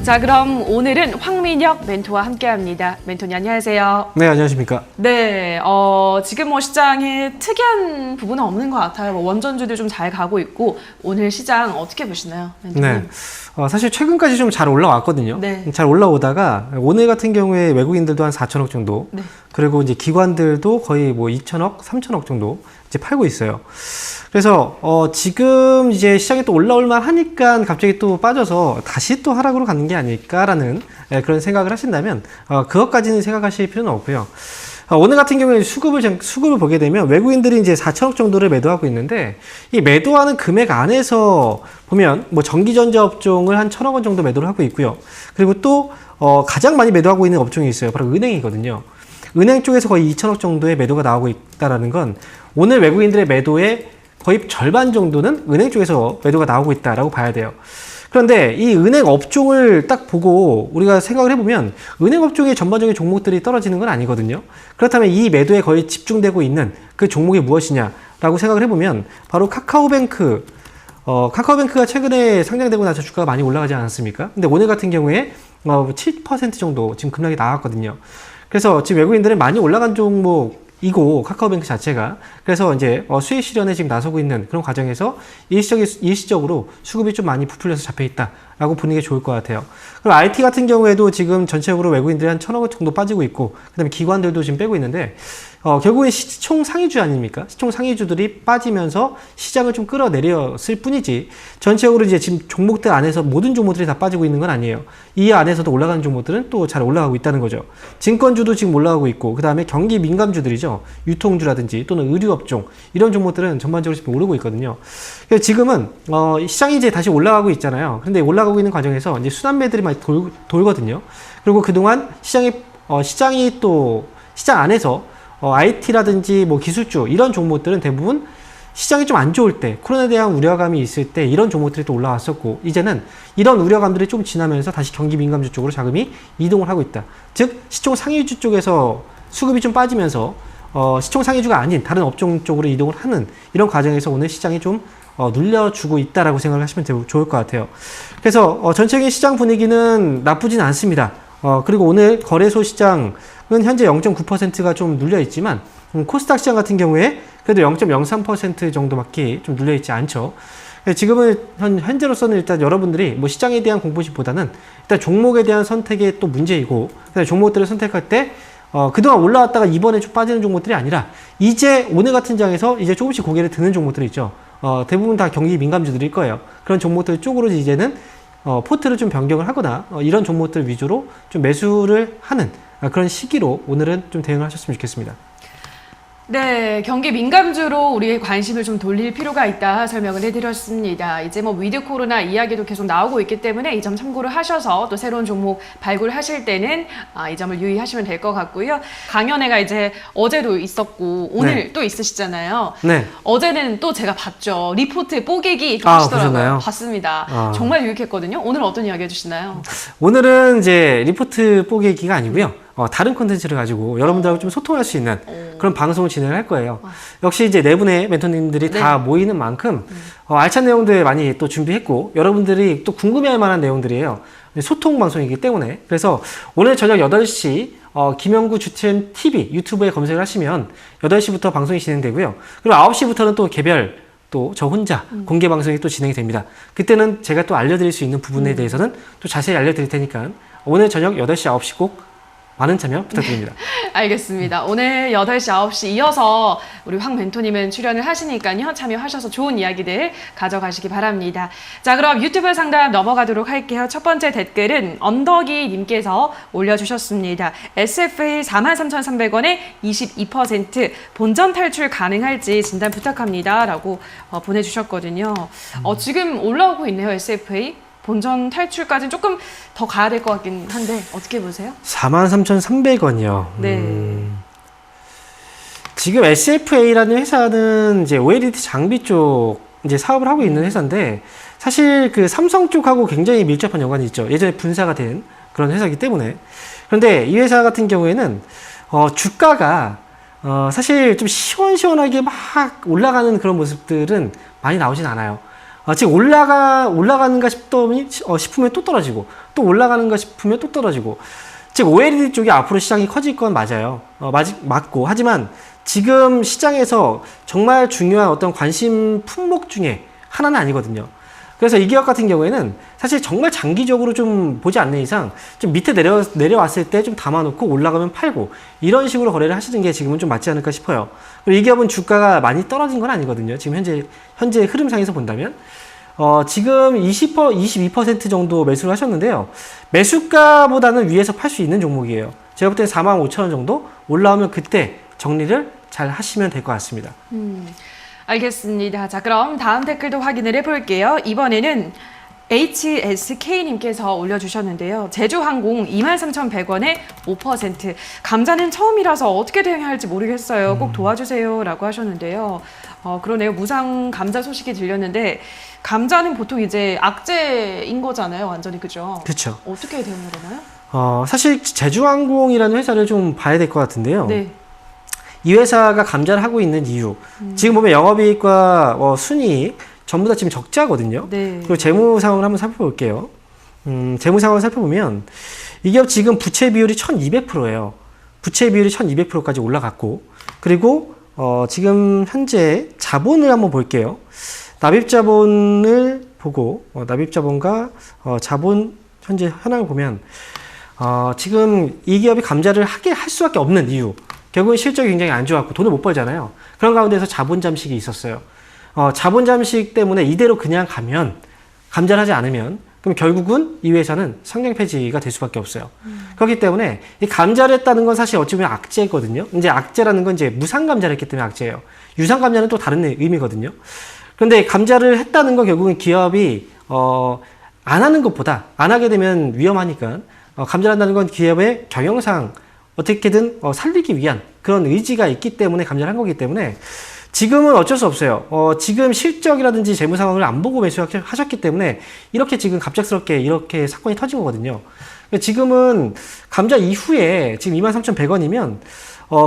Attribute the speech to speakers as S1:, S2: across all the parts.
S1: 자, 그럼 오늘은 황민혁 멘토와 함께합니다. 멘토님 안녕하세요.
S2: 네, 안녕하십니까.
S1: 네, 지금 뭐 시장에 특이한 부분은 없는 것 같아요. 뭐 원전주들 좀 잘 가고 있고 오늘 시장 어떻게 보시나요, 멘토님?
S2: 네, 사실 최근까지 좀 잘 올라왔거든요.
S1: 네.
S2: 잘 올라오다가 오늘 같은 경우에 외국인들도 한 4천억 정도,
S1: 네.
S2: 그리고 이제 기관들도 거의 뭐 2천억, 3천억 정도 이제 팔고 있어요. 그래서 지금 이제 시장이 또 올라올만 하니까 갑자기 또 빠져서 다시 또 하락으로 가는 게 아닐까라는 그런 생각을 하신다면 그것까지는 생각하실 필요는 없고요. 오늘 같은 경우에 수급을 보게 되면 외국인들이 이제 4천억 정도를 매도하고 있는데 이 매도하는 금액 안에서 보면 뭐 전기전자 업종을 한 1,000억 원 정도 매도를 하고 있고요. 그리고 또 가장 많이 매도하고 있는 업종이 있어요. 바로 은행이거든요. 은행 쪽에서 거의 2천억 정도의 매도가 나오고 있다라는 건 오늘 외국인들의 매도의 거의 절반 정도는 은행 쪽에서 매도가 나오고 있다라고 봐야 돼요. 그런데 이 은행 업종을 딱 보고 우리가 생각을 해보면 은행 업종의 전반적인 종목들이 떨어지는 건 아니거든요. 그렇다면 이 매도에 거의 집중되고 있는 그 종목이 무엇이냐라고 생각을 해보면 바로 카카오뱅크. 카카오뱅크가 최근에 상장되고 나서 주가가 많이 올라가지 않았습니까? 근데 오늘 같은 경우에 7% 정도 지금 급락이 나왔거든요. 그래서 지금 외국인들은 많이 올라간 종목이고 카카오뱅크 자체가 그래서 이제 수익 실현에 지금 나서고 있는 그런 과정에서 일시적으로 수급이 좀 많이 부풀려서 잡혀 있다라고 보는 게 좋을 것 같아요. 그리고 IT 같은 경우에도 지금 전체적으로 외국인들이 한 1,000억 원 정도 빠지고 있고 그다음에 기관들도 지금 빼고 있는데 결국엔 시총 상위주 아닙니까? 시총 상위주들이 빠지면서 시장을 좀 끌어내렸을 뿐이지 전체적으로 이제 지금 종목들 안에서 모든 종목들이 다 빠지고 있는 건 아니에요. 이 안에서도 올라가는 종목들은 또 잘 올라가고 있다는 거죠. 증권주도 지금 올라가고 있고 그 다음에 경기 민감주들이죠. 유통주라든지 또는 의류업종 이런 종목들은 전반적으로 지금 오르고 있거든요. 그래서 지금은 시장이 이제 다시 올라가고 있잖아요. 그런데 올라가고 있는 과정에서 이제 순환매들이 많이 돌거든요. 그리고 그동안 시장이 또 시장 안에서 IT라든지 뭐 기술주 이런 종목들은 대부분 시장이 좀 안 좋을 때 코로나에 대한 우려감이 있을 때 이런 종목들이 또 올라왔었고 이제는 이런 우려감들이 좀 지나면서 다시 경기 민감주 쪽으로 자금이 이동을 하고 있다. 즉 시총 상위주 쪽에서 수급이 좀 빠지면서 시총 상위주가 아닌 다른 업종 쪽으로 이동을 하는 이런 과정에서 오늘 시장이 좀 눌려주고 있다라고 생각을 하시면 좋을 것 같아요. 그래서 전체적인 시장 분위기는 나쁘진 않습니다. 그리고 오늘 거래소 시장은 현재 0.9%가 좀 눌려 있지만 코스닥 시장 같은 경우에 그래도 0.03% 정도밖에 좀 눌려 있지 않죠. 지금은 현재로서는 일단 여러분들이 뭐 시장에 대한 공부심보다는 일단 종목에 대한 선택의 또 문제이고 종목들을 선택할 때 그동안 올라왔다가 이번에 좀 빠지는 종목들이 아니라 이제 오늘 같은 장에서 이제 조금씩 고개를 드는 종목들이 있죠. 대부분 다 경기 민감주들일 거예요. 그런 종목들 쪽으로 이제는 포트를 좀 변경을 하거나 이런 종목들 위주로 좀 매수를 하는 그런 시기로 오늘은 좀 대응을 하셨으면 좋겠습니다.
S1: 네, 경기 민감주로 우리의 관심을 좀 돌릴 필요가 있다 설명을 해드렸습니다. 이제 뭐 위드 코로나 이야기도 계속 나오고 있기 때문에 이 점 참고를 하셔서 또 새로운 종목 발굴하실 때는 이 점을 유의하시면 될 것 같고요. 강연회가 이제 어제도 있었고 오늘
S2: 네.
S1: 또 있으시잖아요.
S2: 네.
S1: 어제는 또 제가 봤죠. 리포트 뽀개기 또 하시더라고요.
S2: 보셨나요?
S1: 봤습니다. 정말 유익했거든요. 오늘 어떤 이야기 해주시나요?
S2: 오늘은 이제 리포트 뽀개기가 아니고요. 다른 콘텐츠를 가지고 여러분들하고 좀 소통할 수 있는 그런 방송을 진행을 할 거예요. 역시 이제 네 분의 멘토님들이
S1: 네.
S2: 다 모이는 만큼 알찬 내용들 많이 또 준비했고 여러분들이 또 궁금해할 만한 내용들이에요. 소통 방송이기 때문에 그래서 오늘 저녁 8시 김영구 주템 TV 유튜브에 검색을 하시면 8시부터 방송이 진행되고요. 그리고 9시부터는 또 개별 또 저 혼자 공개 방송이 또 진행이 됩니다. 그때는 제가 또 알려드릴 수 있는 부분에 대해서는 또 자세히 알려드릴 테니까 오늘 저녁 8시 9시 꼭 많은 참여 부탁드립니다.
S1: 알겠습니다. 오늘 8시, 9시 이어서 우리 황 멘토님은 출연을 하시니까요. 참여하셔서 좋은 이야기들 가져가시기 바랍니다. 자, 그럼 유튜브 상담 넘어가도록 할게요. 첫 번째 댓글은 언덕이 님께서 올려주셨습니다. SFA 43,300원에 22% 본전 탈출 가능할지 진단 부탁합니다. 라고 보내주셨거든요. 지금 올라오고 있네요. SFA. 본전 탈출까지는 조금 더 가야 될 것 같긴 한데 어떻게 보세요?
S2: 43,300원이요.
S1: 네.
S2: 지금 SFA라는 회사는 이제 OLED 장비 쪽 이제 사업을 하고 있는 회사인데 사실 그 삼성 쪽하고 굉장히 밀접한 연관이 있죠. 예전에 분사가 된 그런 회사이기 때문에. 그런데 이 회사 같은 경우에는 주가가 사실 좀 시원시원하게 막 올라가는 그런 모습들은 많이 나오진 않아요. 지금 올라가는가 싶으면 또 떨어지고, 또 올라가는가 싶으면 또 떨어지고. 즉, OLED 쪽이 앞으로 시장이 커질 건 맞아요. 맞고. 하지만 지금 시장에서 정말 중요한 어떤 관심 품목 중에 하나는 아니거든요. 그래서 이 기업 같은 경우에는 사실 정말 장기적으로 좀 보지 않는 이상 좀 밑에 내려왔을 때 좀 담아놓고 올라가면 팔고 이런 식으로 거래를 하시는 게 지금은 좀 맞지 않을까 싶어요. 그리고 이 기업은 주가가 많이 떨어진 건 아니거든요. 지금 현재 흐름상에서 본다면. 지금 22% 정도 매수를 하셨는데요. 매수가보다는 위에서 팔 수 있는 종목이에요. 제가 볼 때는 45,000원 정도 올라오면 그때 정리를 잘 하시면 될 것 같습니다.
S1: 알겠습니다. 자, 그럼 다음 댓글도 확인을 해볼게요. 이번에는 HSK님께서 올려주셨는데요. 제주항공 23,100원에 5%. 감자는 처음이라서 어떻게 대응해야 할지 모르겠어요. 꼭 도와주세요. 라고 하셨는데요. 그러네요. 무상 감자 소식이 들렸는데, 감자는 보통 이제 악재인 거잖아요. 완전히, 그죠?
S2: 그렇죠.
S1: 어떻게 대응을 하나요?
S2: 사실 제주항공이라는 회사를 좀 봐야 될 것 같은데요.
S1: 네.
S2: 이 회사가 감자를 하고 있는 이유. 지금 보면 영업이익과 순이익 전부 다 지금 적자거든요.
S1: 네.
S2: 그리고 재무 상황을 한번 살펴볼게요. 재무 상황을 살펴보면 이 기업 지금 부채 비율이 1200%예요. 부채 비율이 1200%까지 올라갔고, 그리고 지금 현재 자본을 한번 볼게요. 납입 자본을 보고 납입 자본과 자본 현재 현황을 보면 지금 이 기업이 감자를 할 수밖에 없는 이유. 결국은 실적이 굉장히 안 좋았고 돈을 못 벌잖아요. 그런 가운데서 자본 잠식이 있었어요. 자본 잠식 때문에 이대로 그냥 가면, 감자를 하지 않으면, 그럼 결국은 이 회사는 상장 폐지가 될 수밖에 없어요. 그렇기 때문에 이 감자를 했다는 건 사실 어찌 보면 악재거든요. 이제 악재라는 건 이제 무상 감자를 했기 때문에 악재예요. 유상 감자는 또 다른 의미거든요. 그런데 감자를 했다는 건 결국은 기업이 안 하는 것보다, 안 하게 되면 위험하니까 감자를 한다는 건 기업의 경영상 어떻게든 살리기 위한 그런 의지가 있기 때문에 감자를 한 거기 때문에 지금은 어쩔 수 없어요. 지금 실적이라든지 재무 상황을 안 보고 매수하셨기 때문에 이렇게 지금 갑작스럽게 이렇게 사건이 터진 거거든요. 지금은 감자 이후에 지금 23,100원이면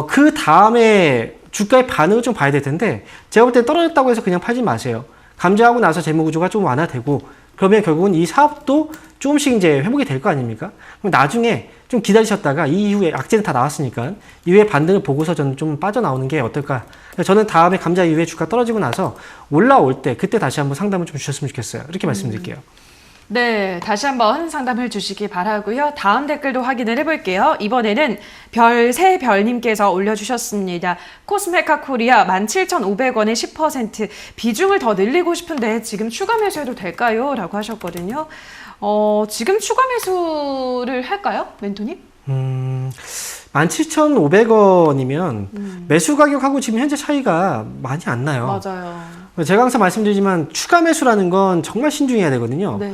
S2: 그 다음에 주가의 반응을 좀 봐야 될 텐데, 제가 볼 때 떨어졌다고 해서 그냥 팔지 마세요. 감자하고 나서 재무 구조가 좀 완화되고 그러면 결국은 이 사업도 조금씩 이제 회복이 될 거 아닙니까? 그럼 나중에 좀 기다리셨다가 이 이후에 악재는 다 나왔으니까 이후에 반등을 보고서 저는 좀 빠져나오는 게 어떨까. 저는 다음에 감자 이후에 주가 떨어지고 나서 올라올 때 그때 다시 한번 상담을 좀 주셨으면 좋겠어요. 이렇게 말씀드릴게요.
S1: 네, 다시 한번 상담을 주시기 바라고요. 다음 댓글도 확인을 해볼게요. 이번에는 별세별님께서 올려주셨습니다. 코스메카 코리아 17,500원에 10%. 비중을 더 늘리고 싶은데 지금 추가 매수해도 될까요? 라고 하셨거든요. 지금 추가 매수를 할까요? 멘토님?
S2: 17,500원이면 매수 가격하고 지금 현재 차이가 많이 안 나요.
S1: 맞아요.
S2: 제가 항상 말씀드리지만 추가 매수라는 건 정말 신중해야 되거든요.
S1: 네.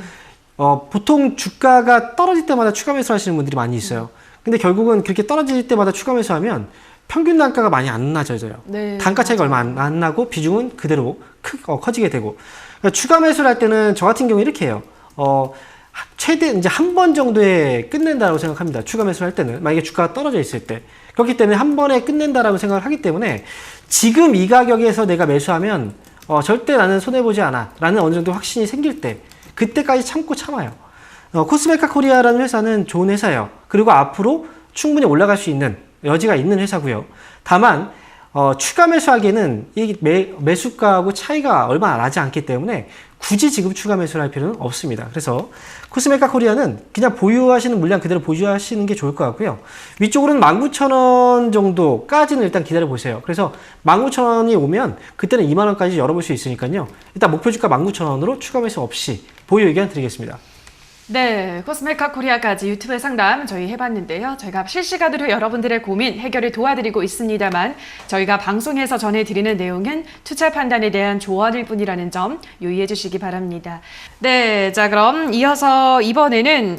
S2: 보통 주가가 떨어질 때마다 추가 매수 하시는 분들이 많이 있어요. 근데 결국은 그렇게 떨어질 때마다 추가 매수하면 평균 단가가 많이 안 낮아져요.
S1: 네,
S2: 단가 차이가
S1: 맞아요.
S2: 얼마 안 나고 비중은 그대로 커지게 되고. 그러니까 추가 매수를 할 때는 저 같은 경우 이렇게 해요. 최대 이제 한 번 정도에 끝낸다라고 생각합니다. 추가 매수를 할 때는 만약에 주가가 떨어져 있을 때. 그렇기 때문에 한 번에 끝낸다라고 생각을 하기 때문에 지금 이 가격에서 내가 매수하면 절대 나는 손해보지 않아 라는 어느 정도 확신이 생길 때 그때까지 참아요. 코스메카 코리아라는 회사는 좋은 회사예요. 그리고 앞으로 충분히 올라갈 수 있는 여지가 있는 회사고요. 다만 추가 매수하기에는 이 매수가하고 차이가 얼마 나지 않기 때문에 굳이 지금 추가 매수를 할 필요는 없습니다. 그래서 코스메카 코리아는 그냥 보유하시는 물량 그대로 보유하시는 게 좋을 것 같고요. 위쪽으로는 19,000원 정도까지는 일단 기다려 보세요. 그래서 19,000원이 오면 그때는 20,000원까지 열어볼 수 있으니까요. 일단 목표 주가 19,000원으로 추가 매수 없이 보유 의견 드리겠습니다.
S1: 네, 코스메카 코리아까지 유튜브 상담 저희 해봤는데요. 저희가 실시간으로 여러분들의 고민 해결을 도와드리고 있습니다만 저희가 방송에서 전해드리는 내용은 투자 판단에 대한 조언일 뿐이라는 점 유의해 주시기 바랍니다. 네, 자 그럼 이어서 이번에는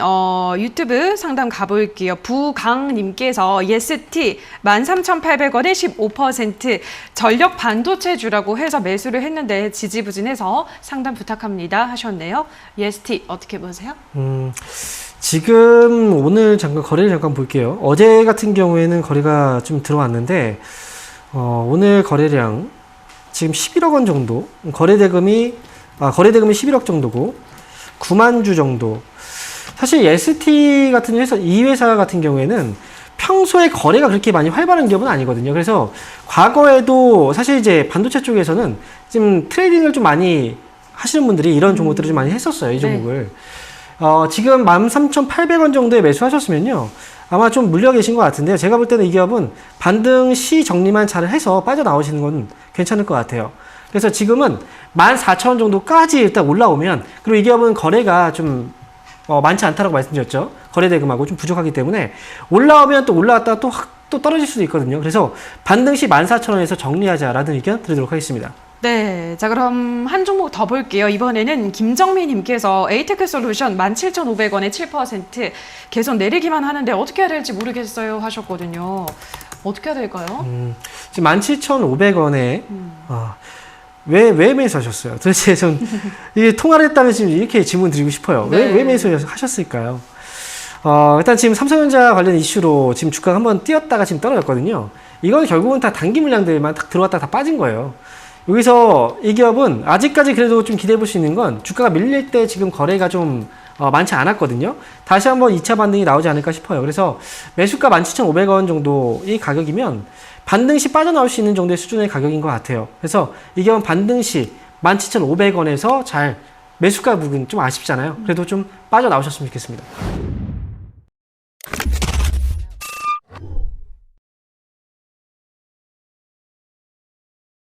S1: 유튜브 상담 가볼게요. 부강님께서 예스티 13,800원에 15% 전력 반도체주라고 해서 매수를 했는데 지지부진해서 상담 부탁합니다 하셨네요. 예스티 어떻게 보세요?
S2: 지금 오늘 거래를 잠깐 볼게요. 어제 같은 경우에는 거래가 좀 들어왔는데 오늘 거래량 지금 11억 원 정도 거래 대금이 거래대금이 11억 정도고 9만 주 정도. 사실 ST 같은 회사, 이 회사 같은 경우에는 평소에 거래가 그렇게 많이 활발한 기업은 아니거든요. 그래서 과거에도 사실 이제 반도체 쪽에서는 지금 트레이딩을 좀 많이 하시는 분들이 이런 종목들을 좀 많이 했었어요. 이 종목을. 지금 13,800원 정도에 매수하셨으면요. 아마 좀 물려 계신 것 같은데요. 제가 볼 때는 이 기업은 반등 시 정리만 잘 해서 빠져나오시는 건 괜찮을 것 같아요. 그래서 지금은 14,000원 정도까지 일단 올라오면, 그리고 이 기업은 거래가 좀 많지 않다라고 말씀드렸죠. 거래 대금하고 좀 부족하기 때문에 올라오면 또 올라왔다가 또 떨어질 수도 있거든요. 그래서 반등 시 14,000원에서 정리하자라는 의견 드리도록 하겠습니다.
S1: 네, 자 그럼 한 종목 더 볼게요. 이번에는 김정민님께서 에이테크 솔루션 17,500원에 7% 계속 내리기만 하는데 어떻게 해야 될지 모르겠어요 하셨거든요. 어떻게 해야 될까요?
S2: 지금 17,500원에 왜 매수하셨어요? 도대체 전 이게 통화를 했다면 지금 이렇게 질문 드리고 싶어요.
S1: 네.
S2: 왜 매수하셨을까요? 일단 지금 삼성전자 관련 이슈로 지금 주가가 한번 뛰었다가 지금 떨어졌거든요. 이건 결국은 다 단기 물량들만 딱 들어왔다 다 빠진 거예요. 여기서 이 기업은 아직까지 그래도 좀 기대해 볼 수 있는 건 주가가 밀릴 때 지금 거래가 좀 많지 않았거든요. 다시 한번 2차 반등이 나오지 않을까 싶어요. 그래서 매수가 17,500원 정도의 가격이면 반등 시 빠져나올 수 있는 정도의 수준의 가격인 것 같아요. 그래서 이 기업은 반등 시 17,500원에서 잘 매수가 부분 좀 아쉽잖아요. 그래도 좀 빠져나오셨으면 좋겠습니다.